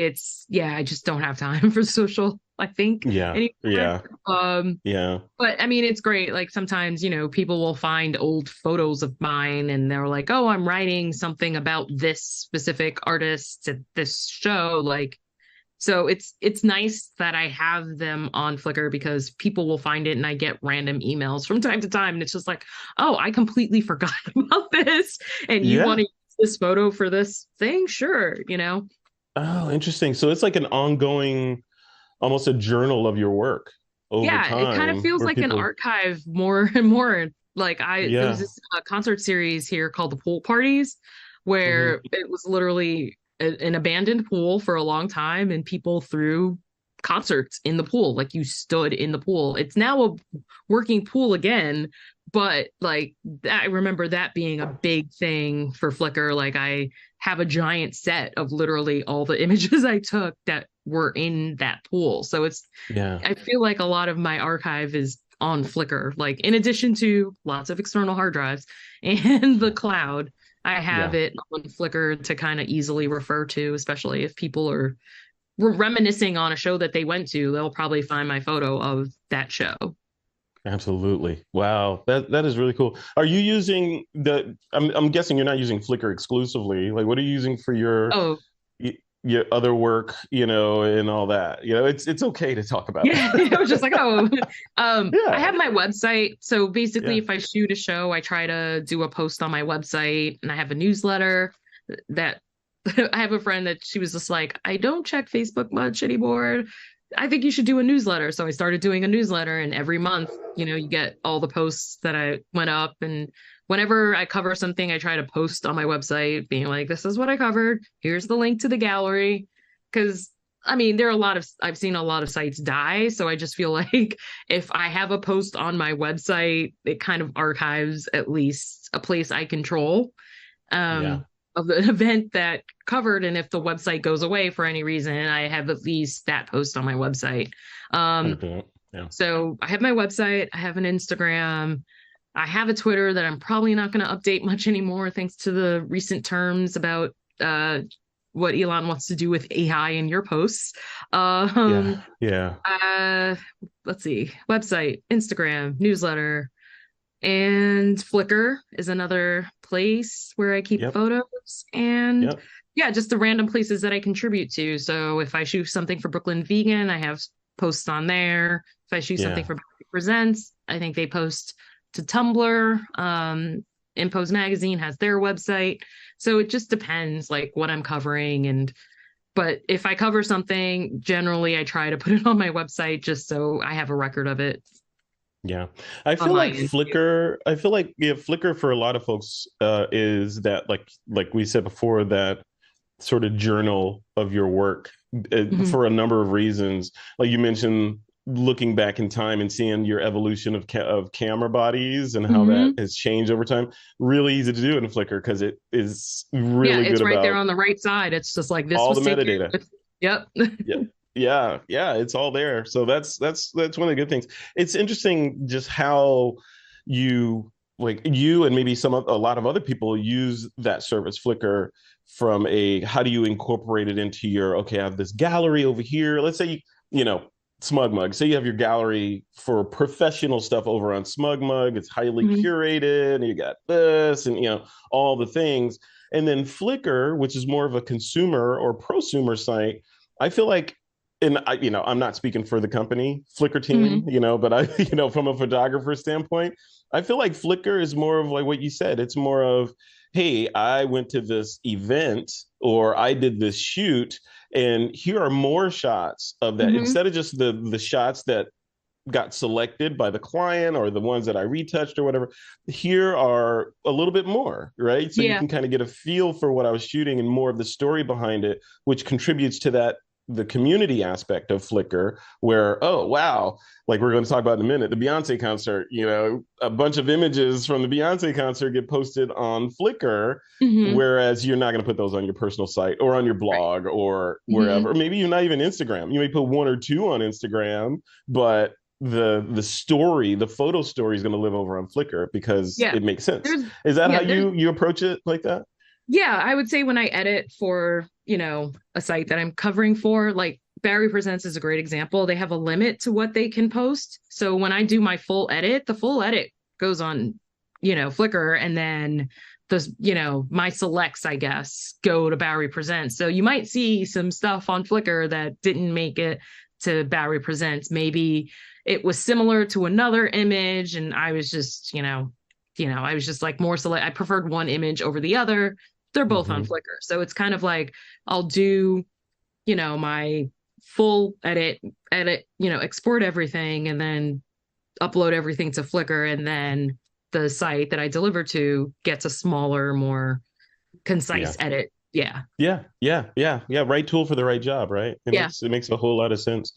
yeah, I just don't have time for social, I think, Yeah. anymore. Yeah. Um, Yeah. but I mean, it's great. Like sometimes, people will find old photos of mine and they're like, oh, I'm writing something about this specific artist at this show. Like, so it's nice that I have them on Flickr because people will find it and I get random emails from time to time. And it's just like, oh, I completely forgot about this. And you want Yeah. to use this photo for this thing? Sure. Oh, interesting. So it's like an ongoing, almost a journal of your work over Yeah, it kind of time feels where like an people, archive more and more. Like there was yeah. this concert series here called the Pool Parties, Hmm. where it was literally an abandoned pool for a long time, and people threw concerts in the pool. Like you stood in the pool. It's now a working pool again, but like I remember that being a big thing for Flickr. Like I have a giant set of literally all the images I took that were in that pool. So Yeah. I feel like a lot of my archive is on Flickr. Like in addition to lots of external hard drives and the Yeah. cloud, I have Yeah. it on Flickr to kind of easily refer to, especially if people are reminiscing on a show that they went to, they'll probably find my photo of that show. Absolutely. Wow. That is really cool. Are you using I'm guessing you're not using Flickr exclusively. Like what are you using for Oh, your other work, and all that? It's okay to talk about yeah. It was just like, it. oh, I Yeah. have my website. So basically, Yeah. if I shoot a show, I try to do a post on my website and I have a newsletter that I have a friend that she was just like, I don't check Facebook much anymore. I think you should do a newsletter. So I started doing a newsletter, and every month, you get all the posts that I went up. And whenever I cover something, I try to post on my website, being like, this is what I covered. Here's the link to the gallery. Because I mean, I've seen a lot of sites die. So I just feel like if I have a post on my website, it kind of archives at least a place I control. Yeah. Of the event that covered, and if the website goes away for any reason, I have at least that post on my website. um 100%. Yeah. so I have my website, I have an Instagram, I have a Twitter that I'm probably not going to update much anymore thanks to the recent terms about uh what Elon wants to do with AI in your posts. Yeah. um Yeah. uh let's see, website, Instagram, newsletter, and Flickr is another place where I keep Yep. photos. And Yep. yeah, just the random places that I contribute to. So if I shoot something for Brooklyn Vegan, I have posts on there. If I shoot something Yeah. for Bobby Presents, I think they post to Tumblr. Impose Magazine has their website. So it just depends like what I'm covering. But if I cover something, generally I try to put it on my website just so I have a record of it Yeah. I on feel my like end. Flickr, I feel like yeah, Flickr for a lot of folks is that like we said before, that sort of journal of your work Mhm. for a number of reasons. Like you mentioned, looking back in time and seeing your evolution of camera bodies and how that Mhm. has changed over time. Really easy to do in Flickr because it is Yeah, really good it's right there about on the right side. It's just like this all the was taken metadata. with. Yep. Yeah. Yeah, it's all there. So that's one of the good things. It's interesting just how you like you and maybe a lot of other people use that service Flickr from a how do you incorporate it into your okay, I have this gallery over here. Let's say SmugMug. Say you have your gallery for professional stuff over on SmugMug. It's highly Mhm. curated, and you got this and all the things. And then Flickr, which is more of a consumer or prosumer site, I feel like and I'm not speaking for the company, Flickr team, Hmm. but I, from a photographer standpoint, I feel like Flickr is more of like what you said. It's more of, hey, I went to this event or I did this shoot, and here are more shots of that Hmm. instead of just the shots that got selected by the client or the ones that I retouched or whatever. Here are a little bit more, right? So you Yeah. can kind of get a feel for what I was shooting and more of the story behind it, which contributes to that the community aspect of Flickr, where, oh wow, like we're going to talk about in a minute, the Beyonce concert, a bunch of images from the Beyonce concert get posted on Flickr, Hmm. whereas you're not going to put those on your personal site or on your Right. blog or Hmm. wherever. Or maybe you're not even Instagram. You may put one or two on Instagram, but the story, the photo story is going to live over on Flickr because Yeah. it makes sense. There's Is that how there's you approach it like that? Yeah, I would say when I edit for, a site that I'm covering for, like Barry Presents is a great example. They have a limit to what they can post. So when I do my full edit, the full edit goes on, Flickr, and then my selects, I guess, go to Barry Presents. So you might see some stuff on Flickr that didn't make it to Barry Presents. Maybe it was similar to another image, and I was just, I was just like more select. I preferred one image over the other. They're both on Mm-hmm. Flickr. So it's kind of like I'll do, my full edit, export everything and then upload everything to Flickr. And then the site that I deliver to gets a smaller, more Yeah. concise edit. Yeah. Yeah. Right tool for the right job, right? It Yeah. makes a whole lot of sense.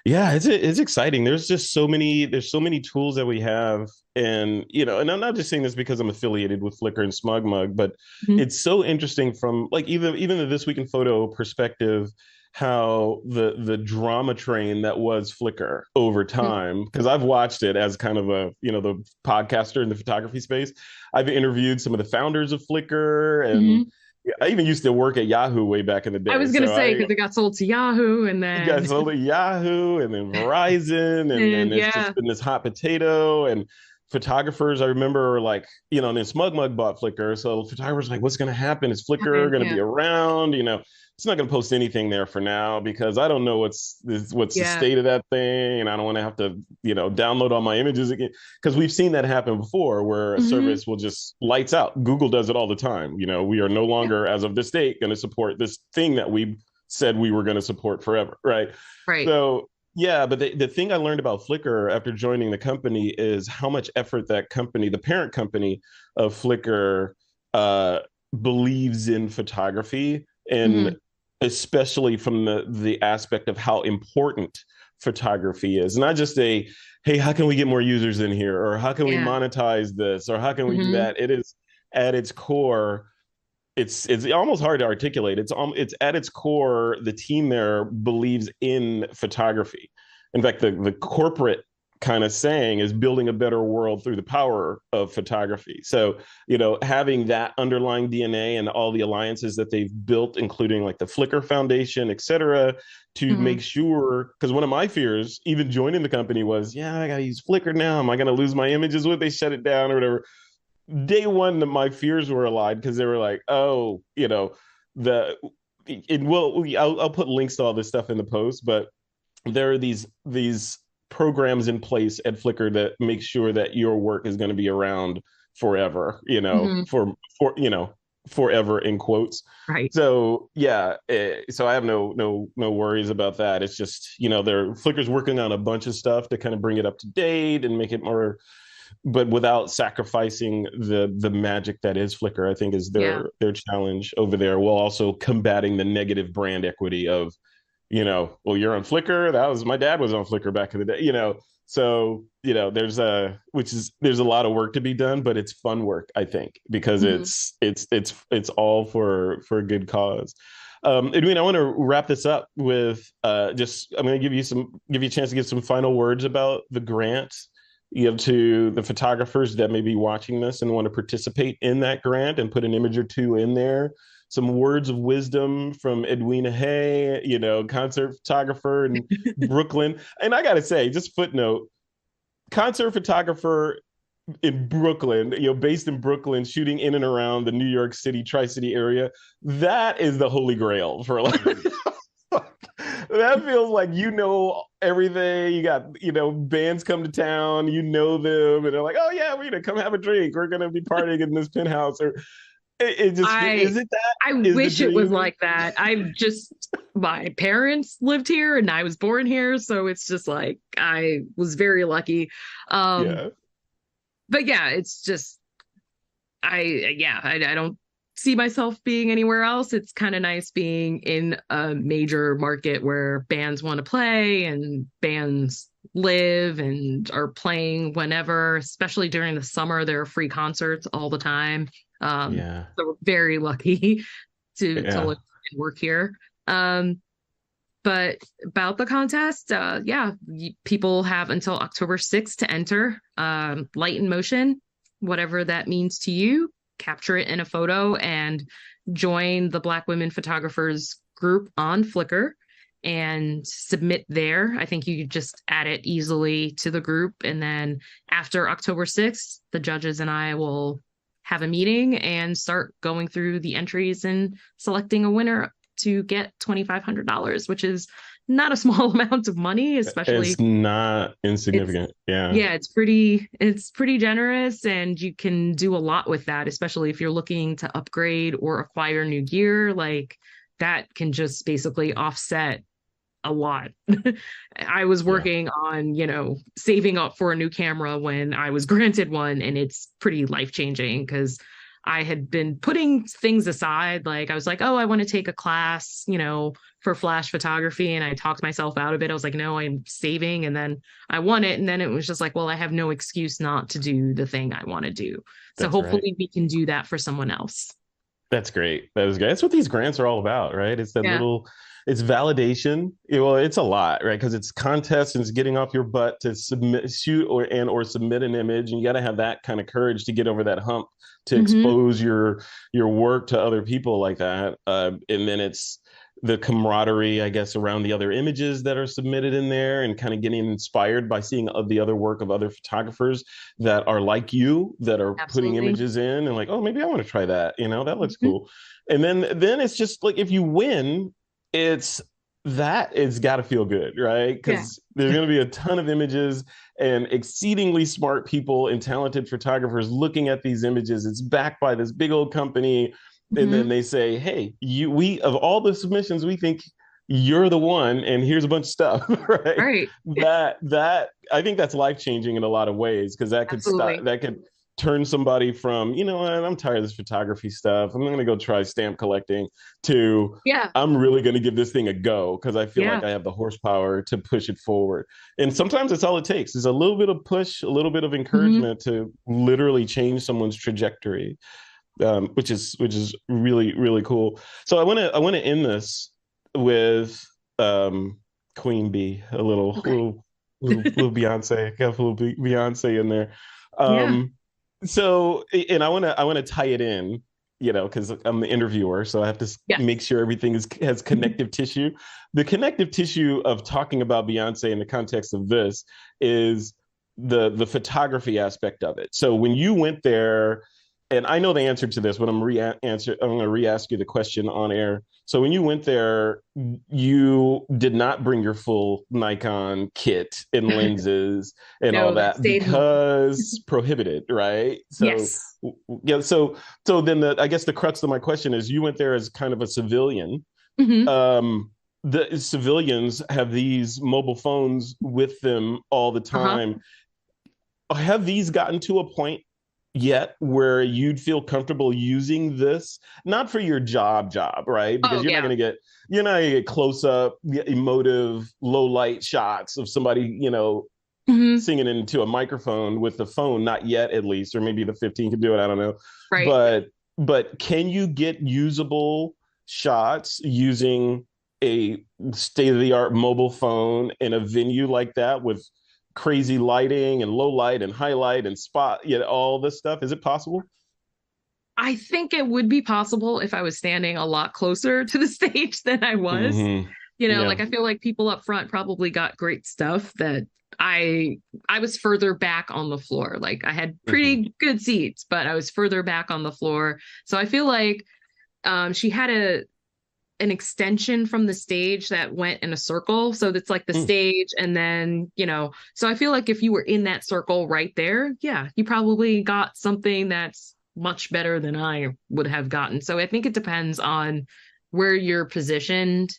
Yeah, it's exciting. There's so many tools that we have, and and I'm not just saying this because I'm affiliated with Flickr and SmugMug, but Mhm. it's so interesting from like even the This Week in Photo perspective, how the drama train that was Flickr over Mhm. time, because I've watched it as kind of a the podcaster in the photography space. I've interviewed some of the founders of Flickr, and Mhm. I even used to work at Yahoo way back in the I day. was gonna So say I because it got sold to Yahoo and you then guys sold to Yahoo and then Verizon, and then and there's yeah. just been this hot potato and photographers. I remember like, and then SmugMug bought Flickr. So photographers like, what's going to happen? Is Flickr going to Yeah. be around? It's not going to post anything there for now because I don't know what's the Yeah. state of that thing. And I don't want to have to, download all my images again. Because we've seen that happen before where a Hmm. service will just lights out. Google does it all the time. We are no Yeah. longer, as of this date, going to support this thing that we said we were going to support forever, right? Right. So yeah, but the thing I learned about Flickr after joining the company is how much effort that company, the parent company of Flickr, uh, believes in photography, and Hmm. especially from the aspect of how important photography is. Not just hey, how can we get more users in here, or how can we Yeah. monetize this, or how can we do Hmm. that? It is at its core, it's almost hard to articulate. It's at its core, the team there believes in photography. In fact, the corporate kind of saying is building a better world through the power of photography. So, having that underlying DNA and all the alliances that they've built, including like the Flickr Foundation, et cetera, to Hmm. make sure, because one of my fears, even joining the company, was, yeah, I got to use Flickr now. Am I going to lose my images? Would they shut it down or whatever? Day one, my fears were allied because they were like, oh, the it will. I'll put links to all this stuff in the post, but there are these programs in place at Flickr that make sure that your work is going to be around forever. Hmm. Forever in quotes. Right. So yeah, so I have no worries about that. It's just Flickr's working on a bunch of stuff to kind of bring it up to date and make it more, but without sacrificing the magic that is Flickr. I think is Yeah. their challenge over there, while also combating the negative brand equity of, well, you're on Flickr. That was my dad was on Flickr back in the day. So there's a lot of work to be done, but it's fun work, I think, because Hmm. it's all for a good cause. Edwina, I want to wrap this up with just I'm going to give you a chance to give some final words about the grant. To the photographers that may be watching this and want to participate in that grant and put an image or two in there. Some words of wisdom from Edwina Hay, concert photographer in Brooklyn. And I got to say, just footnote, concert photographer in Brooklyn, based in Brooklyn, shooting in and around the New York City, Tri-City area. That is the holy grail for like, That feels like everything. You got, bands come to town, them, and they're like, oh yeah, we're gonna come have a drink. We're gonna be partying in this penthouse. Or it just I is it that I is the wish it was dream? like that. My parents lived here and I was born here, so it's just like I was very lucky. Um, Yeah. but yeah, it's just I don't see myself being anywhere else. It's kind of nice being in a major market where bands want to play and bands live and are playing whenever, especially during the summer. There are free concerts all the time. Yeah. So we're very lucky to Yeah. live and work here. Um, but about the contest, people have until October 6th to enter. Light in motion, whatever that means to you, capture it in a photo and join the Black Women Photographers group on Flickr and submit there. I think you could just add it easily to the group. And then after October 6th, the judges and I will have a meeting and start going through the entries and selecting a winner to get $2,500, which is not a small amount of money, especially It's not it's insignificant. Yeah. yeah, it's pretty generous and you can do a lot with that, especially if you're looking to upgrade or acquire new gear. Like that can just basically offset a lot. I was Yeah. working on, saving up for a new camera when I was granted one, and it's pretty life-changing because I had been putting things aside. Like I was like, oh, I want to take a class, for flash photography. And I talked myself out of it. I was like, no, I'm saving. And then I won it. And then it was just like, well, I have no excuse not to do the thing I want to do. So That's right. hopefully we can do that for someone else. That's great. That is great. That's what these grants are all about, right? Yeah. It's validation. Well, it's a lot, right? Because it's contests and it's getting off your butt to shoot or submit an image, and you got to have that kind of courage to get over that hump to Hmm. expose your work to other people like that. And then it's the camaraderie, I guess, around the other images that are submitted in there, and kind of getting inspired by seeing the other work of other photographers that are like you, that are putting Absolutely. images in, and like, oh, maybe I want to try that. That looks Hmm. cool. And then it's just like, if you win, it's it's got to feel good, right? Yeah. Because there's going to be a ton of images and exceedingly smart people and talented photographers looking at these images. It's backed by this big old company, and then Hmm. they say, hey, we of all the submissions, we think you're the one, and here's a bunch of stuff. Right? Right. That I think that's life changing in a lot of ways, because Absolutely. that could turn somebody from, I'm tired of this photography stuff, I'm going to go try stamp collecting, to Yeah. I'm really going to give this thing a go because I feel Yeah. like I have the horsepower to push it forward. And sometimes it's all it takes is a little bit of push, a little bit of Hmm. encouragement to literally change someone's trajectory, which is really really cool. So I want to end this with um, Queen Bee, a little Okay. little little Beyonce, got a little Beyonce in there. Yeah. Um, so, and I want to tie it in, because I'm the interviewer, so I have to make Yes. sure everything has connective tissue. The connective tissue of talking about Beyonce in the context of this is the photography aspect of it. So when you went there, and I know the answer to this, but I'm going to re-ask you the question on air. So when you went there, you did not bring your full Nikon kit and lenses and all No, that that stayed home. because prohibited, right? So Yes. yeah, so then I guess the crux of my question is, you went there as kind of a civilian. Hmm. Um, the civilians have these mobile phones with them all the Uh-huh. time. Have these gotten to a point yet where you'd feel comfortable using this, not for your job, right? Because Oh, yeah. you're not gonna get close up emotive low light shots of somebody, Hmm. singing into a microphone with the phone, not yet at least, or maybe the 15 can do it, I don't know. Right. But can you get usable shots using a state of the art mobile phone in a venue like that, with crazy lighting and low light and highlight and spot, all this stuff? Is it possible? I think it would be possible if I was standing a lot closer to the stage than I was. Mm-hmm. Like Yeah. I feel like people up front probably got great stuff that I I was further back on the floor. Like I had Mm-hmm. pretty good seats, but I was further back on the floor. So I feel like she had an extension from the stage that went in a circle. So it's like the Mm, stage, and then, so I feel like if you were in that circle right there, yeah, you probably got something that's much better than I would have gotten. So I think it depends on where you're positioned.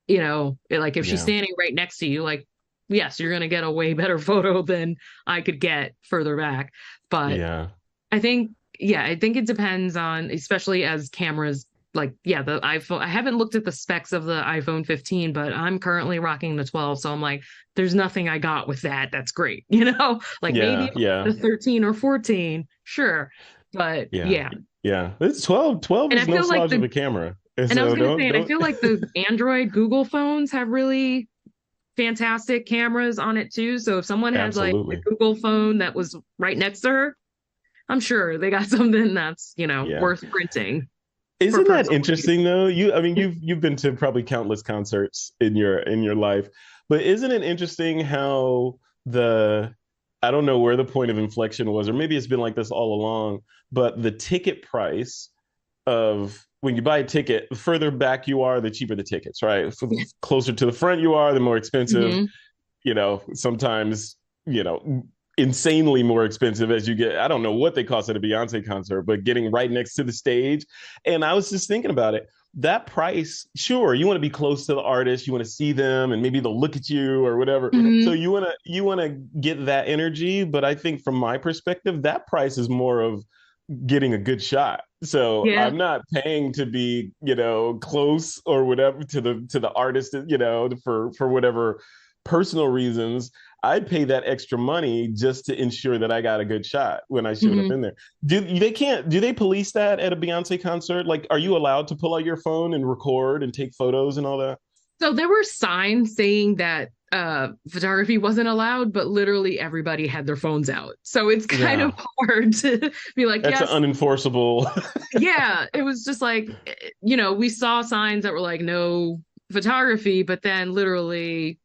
Like if she's yeah, standing right next to you, like, yes, you're going to get a way better photo than I could get further back. But yeah, I think it depends on, especially as cameras, like, yeah, the iPhone. I haven't looked at the specs of the iPhone 15, but I'm currently rocking the 12. So I'm like, there's nothing I got with that. That's great. Like maybe yeah, yeah, the 13 or 14, sure. But yeah, yeah. yeah. It's 12. 12 And I is no feel like slouch of a camera. And and I was so going to say, and I don't. feel like the Android Google phones have really fantastic cameras on it too. So if someone had like a Absolutely. Google phone that was right next to her, I'm sure they got something that's, Yeah. worth printing for Isn't that personal use. interesting though? I mean, you've been to probably countless concerts in your life, but isn't it interesting how the I don't know where the point of inflection was, or maybe it's been like this all along, but the ticket price of when you buy a ticket, the further back you are, the cheaper the tickets, right? So the closer to the front you are, the more expensive. Hmm. Sometimes, you know, insanely more expensive as you get. I don't know what they cost at a Beyonce concert, but getting right next to the stage. And I was just thinking about it. That price, sure, you want to be close to the artist, you want to see them, and maybe they'll look at you or whatever. So Hmm. you want to get that energy. But I think from my perspective, that price is more of getting a good shot. So Yeah. I'm not paying to be, close or whatever to the artist, for whatever personal reasons. I'd pay that extra money just to ensure that I got a good shot when I showed up Hmm. in there. Do they police that at a Beyonce concert? Like, are you allowed to pull out your phone and record and take photos and all that? So there were signs saying that photography wasn't allowed, but literally everybody had their phones out. So it's kind of Yeah, hard to be like, that's an yes, unenforceable. yeah, it was just like, we saw signs that were like no photography, but then literally,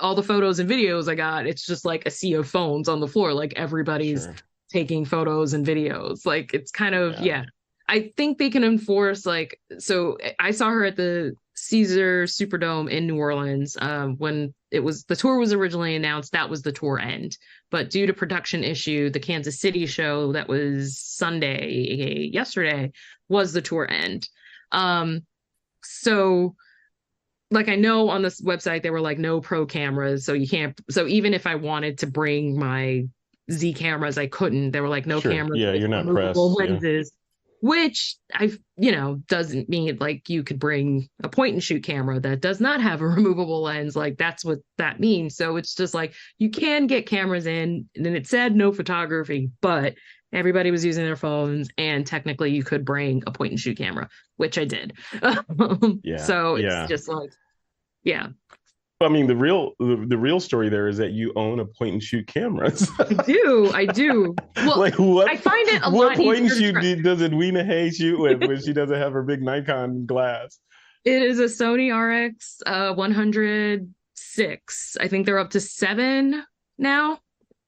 all the photos and videos I got, it's just like a sea of phones on the floor. Like everybody's Sure. taking photos and videos. Like it's kind of, Yeah. yeah. I think they can enforce like, so I saw her at the Caesar Superdome in New Orleans when the tour was originally announced. That was the tour end. But due to production issue, the Kansas City show that was Sunday, yesterday, was the tour end. So like I know on this website they were like no pro cameras, so you can't. So even if I wanted to bring my Z cameras, I couldn't. They were like no Sure. cameras Yeah, with you're not removable pressed. Yeah. lenses, which doesn't mean like you could bring a point and shoot camera that does not have a removable lens. Like that's what that means. So it's just like you can get cameras in, and then it said no photography, but everybody was using their phones, and technically you could bring a point and shoot camera, which I did. Yeah. So it's Yeah. just like, yeah, I mean, the real story there is that you own a point and shoot camera. I do. I do. Well, Like what I find it a what lot point and easier to shoot track. does Edwina Hay shoot with when she doesn't have her big Nikon glass? It is a Sony RX 106. I think they're up to 7 now.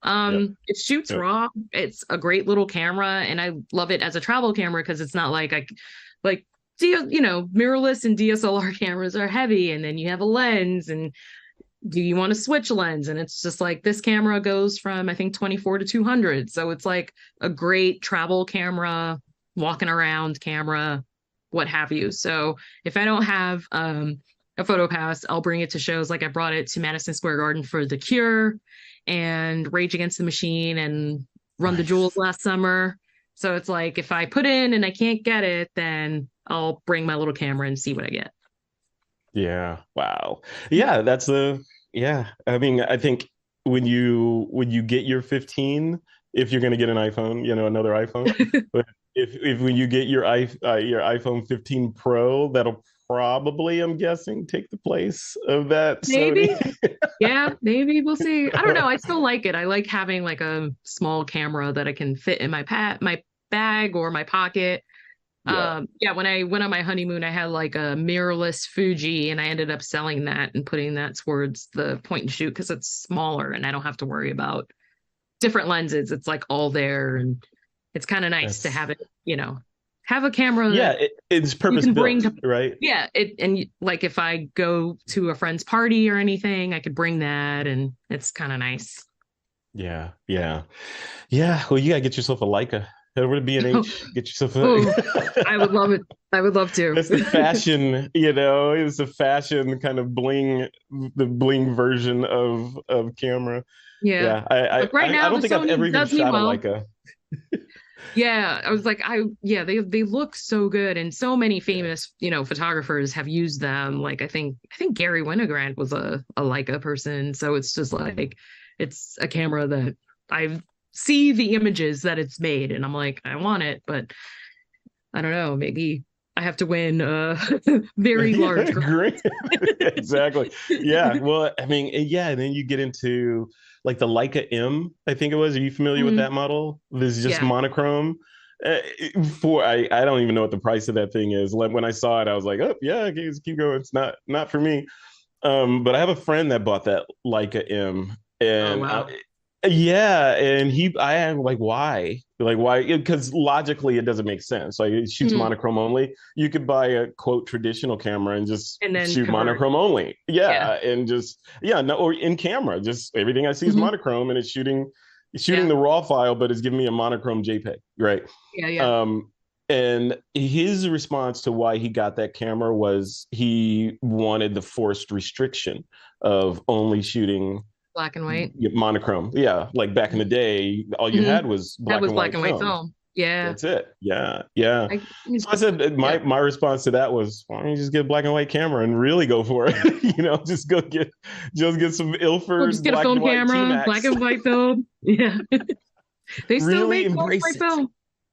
Yep. It shoots Yep. raw. It's a great little camera, and I love it as a travel camera because it's not like like mirrorless and DSLR cameras are heavy, and then you have a lens, and do you want to switch lens? And it's just like this camera goes from I think 24 to 200, so it's like a great travel camera, walking around camera, what have you. So if I don't have a photo pass, I'll bring it to shows. Like I brought it to Madison Square Garden for The Cure and Rage Against the Machine and Run the Jewels Nice. last summer. So it's like if I put in and I can't get it, then I'll bring my little camera and see what I get. Yeah. Wow. Yeah, yeah. I mean, I think when you get your 15, if you're going to get an iPhone, another iPhone, but if when you get your iPhone 15 Pro, that'll probably, I'm guessing, take the place of that Sony. Maybe. Yeah, maybe we'll see. I don't know. I still like it. I like having like a small camera that I can fit in my bag or my pocket. Yeah. Yeah, when I went on my honeymoon, I had like a mirrorless Fuji, and I ended up selling that and putting that towards the point and shoot because it's smaller and I don't have to worry about different lenses. It's like all there, and it's kind of nice to That's have it, have a camera Yeah, that it's you purpose can bring built, to, right? yeah, like if I go to a friend's party or anything, I could bring that, and it's kind of nice. Yeah, yeah, yeah. Well, you gotta get yourself a Leica. Head over to B&H, get yourself Oh, a. I would love it. I would love to. That's the fashion, it's the fashion kind of bling, the bling version of camera. Yeah. Yeah, I I Like right I I now, the don't think I've ever Sony even does me shot a well. Leica. Yeah, I was like, yeah, they look so good, and so many Yeah, famous, photographers have used them. Like I think Gary Winogrand was a Leica person, so it's just like it's a camera that I see the images that it's made, and I'm like, I want it, but I don't know, maybe I have to win a very yeah, large great. Exactly. Yeah. Well, I mean, yeah, and then you get into like the Leica M, I think it was. Are you familiar with Mhm. that model? This is just Yeah. monochrome. Uh, I don't even know what the price of that thing is. Like when I saw it, I was like, oh yeah, okay, just keep going. It's not for me. But I have a friend that bought that Leica M, Oh and wow. yeah, and I am like, why? Like, why? Because logically, it doesn't make sense. Like, it shoots Mhm. monochrome only. You could buy a quote traditional camera and just And then shoot convert. monochrome only. Yeah. Yeah, and just yeah, no, or in camera, just everything I see is Mhm. monochrome, and it's shooting Yeah. the raw file, but it's giving me a monochrome JPEG, right? Yeah. Yeah. Um, and his response to why he got that camera was he wanted the forced restriction of only shooting Black and white. monochrome. Yeah, like back in the day, all you Mhm. had was That black was and black white and white film. film. Yeah. That's it. Yeah, yeah. I So I said yeah. my response to that was, why don't you just get a black and white camera and really go for it? Just get some Or just Ilford get a black and film white T camera, black Max. and white film. Yeah. They still Really make black and embrace white it. film.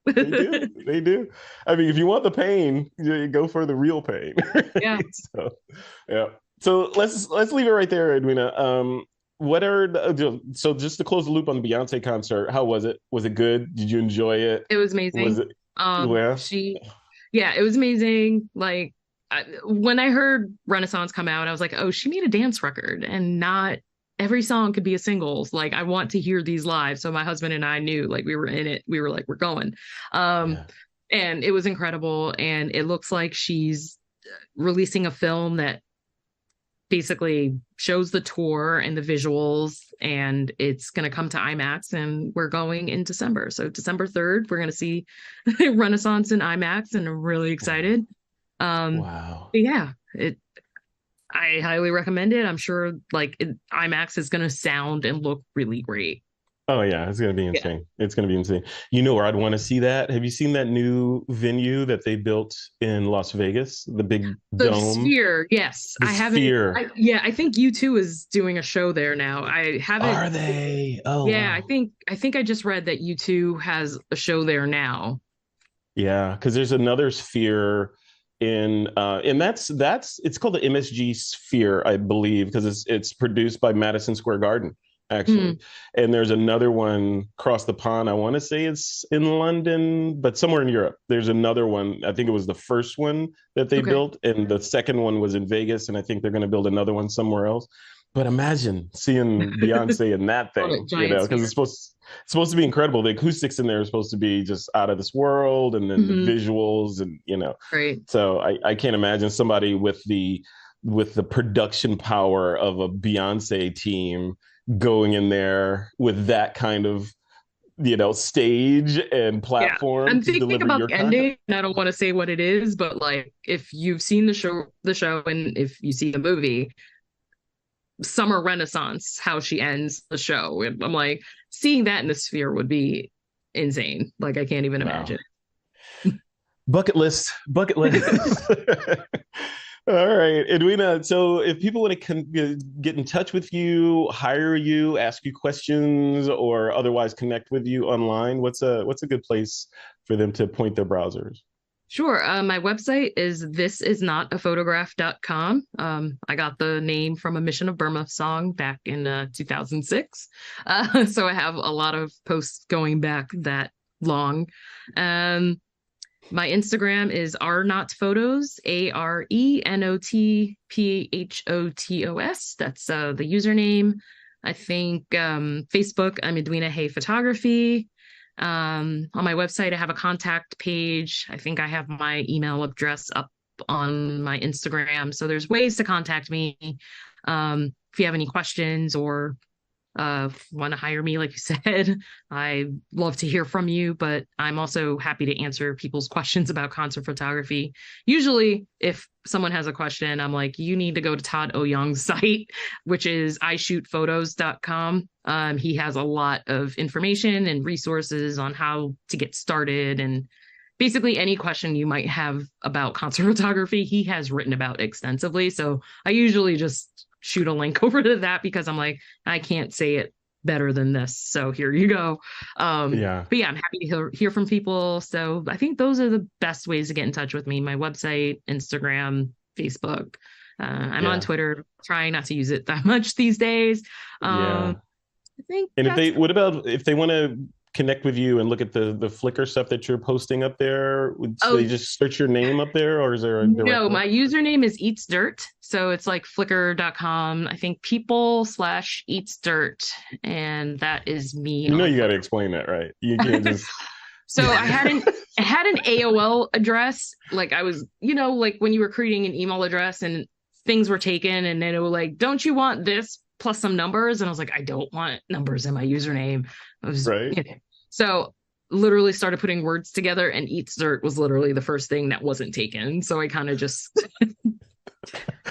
They do. They do. I mean, if you want the pain, you go for the real pain. Yeah. So, yeah. So let's leave it right there, Edwina. What are so just to close the loop on the Beyonce concert? How was it? Was it good? Did you enjoy it? It was Was amazing. it? Yeah. Yeah, it was amazing. Like when I heard Renaissance come out, I was like, oh, she made a dance record, and not every song could be a singles. Like I want to hear these live. So my husband and I knew, like, we were in it. We were like, we're going. Um, Yeah. and it was incredible. And it looks like she's releasing a film that basically shows the tour and the visuals, and it's going to come to IMAX, and we're going in December. So December 3rd, we're going to see Renaissance in IMAX, and I'm really Wow. excited. Wow. But yeah, I highly recommend it. I'm sure IMAX is going to sound and look really great. Oh yeah, it's gonna be Yeah. insane. It's gonna be insane. You know where I'd want to see that? Have you seen that new venue that they built in Las Vegas? The big The dome, Sphere, yes. the I haven't Sphere. yeah, I think U2 is doing a show there now. I haven't Are they? Oh Yeah, wow. I think I just read that U2 has a show there now. Yeah, because there's another sphere and that's it's called the MSG Sphere, I believe, because it's produced by Madison Square Garden, Hmm. actually. And there's another one across the pond. I want to say it's in London, but somewhere in Europe. There's another one. I think it was the first one that they Okay. built, and the second one was in Vegas, and I think they're going to build another one somewhere else. But imagine seeing Beyonce in that On a thing, giant because it's sphere. supposed to be incredible. The acoustics in there are supposed to be just out of this world, and then the Hmm. visuals, and Right. so I can't imagine somebody with the production power of a Beyonce team going in there with that kind of stage and Yeah. platform I'm to thinking deliver about your the content. ending, and I don't want to say what it is, but like if you've seen the show and if you see the movie, Summer Renaissance, how she ends the show. And I'm like, seeing that in the sphere would be insane. Like I can't even Wow. imagine. Bucket list, bucket list. All right, Edwina. So, if people want to get in touch with you, hire you, ask you questions, or otherwise connect with you online, what's a good place for them to point their browsers? Sure. My website is thisisnotaphotograph.com. I got the name from a Mission of Burma song back in 2006. So I have a lot of posts going back that long. Um, my Instagram is arnotphotos, ARENOTPHOTOS. That's the username. I think Facebook, I'm Edwina Hay Photography. On my website, I have a contact page. I think I have my email address up on my Instagram. So there's ways to contact me. If you have any questions or want to hire me, like you said, I love to hear from you, but I'm also happy to answer people's questions about concert photography. Usually, if someone has a question, I'm like, you need to go to Todd Oyoung's site, which is ishootphotos.com. He has a lot of information and resources on how to get started, and basically any question you might have about concert photography, he has written about extensively. So I usually just shoot a link over to that because I'm like, I can't say it better than this. So here you go. But yeah, I'm happy to hear from people. So I think those are the best ways to get in touch with me. My website, Instagram, Facebook. I'm on Twitter, trying not to use it that much these days. I think. And what about if they want to connect with you and look at the Flickr stuff that you're posting up there? They just search your name up there, or is there a direct No, my username is Eats Dirt. So it's like flickr.com, I think people/Eats Dirt. And that is me. You got to explain that, right? You can't just. So I had an AOL address. Like I was, like when you were creating an email address and things were taken, and then it was like, don't you want this plus some numbers? And I was like, I don't want numbers in my username. I was right. So literally started putting words together, and Eats Dirt was literally the first thing that wasn't taken. So I kind of just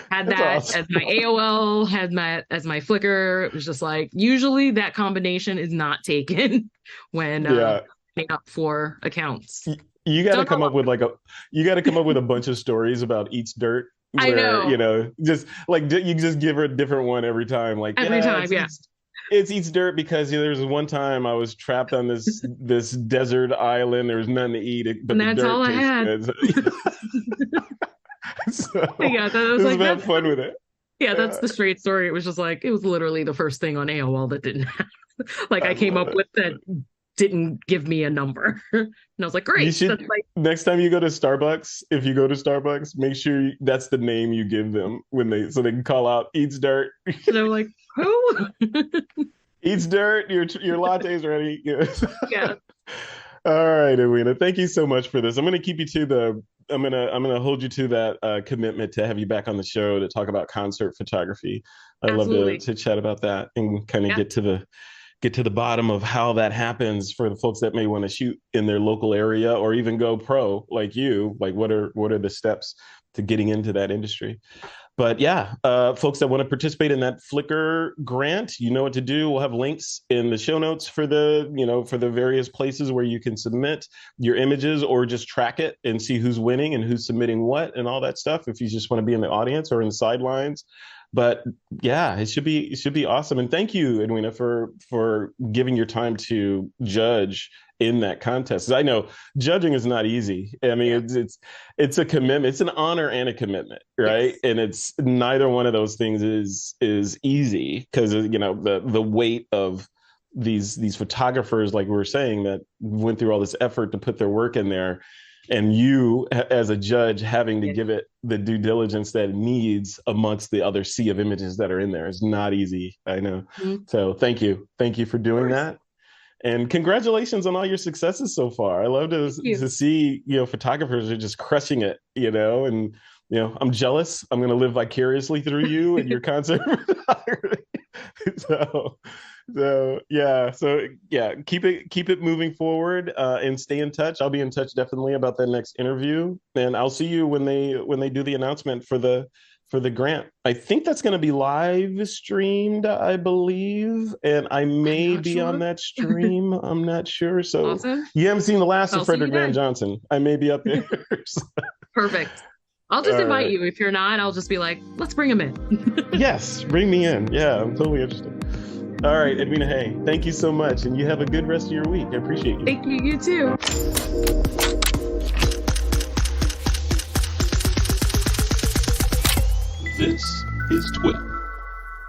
had that awesome. As my AOL, had my as my Flickr. It was just like, usually that combination is not taken when paying up for accounts. You got to come up with a bunch of stories about Eats Dirt. Where, I know. Just like you just give her a different one every time. Like every time. It's Eats Dirt because there was one time I was trapped on this desert island. There was nothing to eat, but and that's all I had. So that was like have fun with it. Yeah, that's the straight story. It was just like, it was literally the first thing on AOL that didn't have. Like I came up with that didn't give me a number. And I was like, great. You should, next time you go to Starbucks, if you go to Starbucks, make sure that's the name you give them so they can call out Eats Dirt. And they're like, who? Eats Dirt, your latte's ready. Yeah. All right, Edwina, thank you so much for this. I'm going to keep you to I'm gonna hold you to that commitment to have you back on the show to talk about concert photography. I'd love to chat about that and kind of get to the bottom of how that happens for the folks that may want to shoot in their local area or even go pro like you. Like what are the steps to getting into that industry? But folks that want to participate in that Flickr grant, you know what to do. We'll have links in the show notes for the various places where you can submit your images or just track it and see who's winning and who's submitting what and all that stuff. If you just want to be in the audience or in the sidelines. But it should be awesome. And thank you, Edwina, for giving your time to judge in that contest. I know judging is not easy. I mean, it's a commitment. It's an honor and a commitment, right? Yes. And it's neither one of those things is easy because the weight of these photographers, like we were saying, that went through all this effort to put their work in there. And you, as a judge, having to give it the due diligence that it needs amongst the other sea of images that are in there is not easy. I know. Mm-hmm. So thank you for doing that, and congratulations on all your successes so far. I love to see photographers are just crushing it. And I'm jealous. I'm going to live vicariously through you and your concert photography. Keep it moving forward and stay in touch. I'll be in touch definitely about that next interview, and I'll see you when they do the announcement for the grant. I think that's going to be live streamed, I believe, and I may be on that stream. I'm not sure. So awesome. You haven't seen the last of Frederick Van Johnson. I may be up there. Perfect. I'll just invite you. If you're not, I'll just be like, let's bring him in. Yes, bring me in. Yeah, I'm totally interested. All right, Edwina Hay, thank you so much. And you have a good rest of your week. I appreciate you. Thank you. You too. This is TWiP.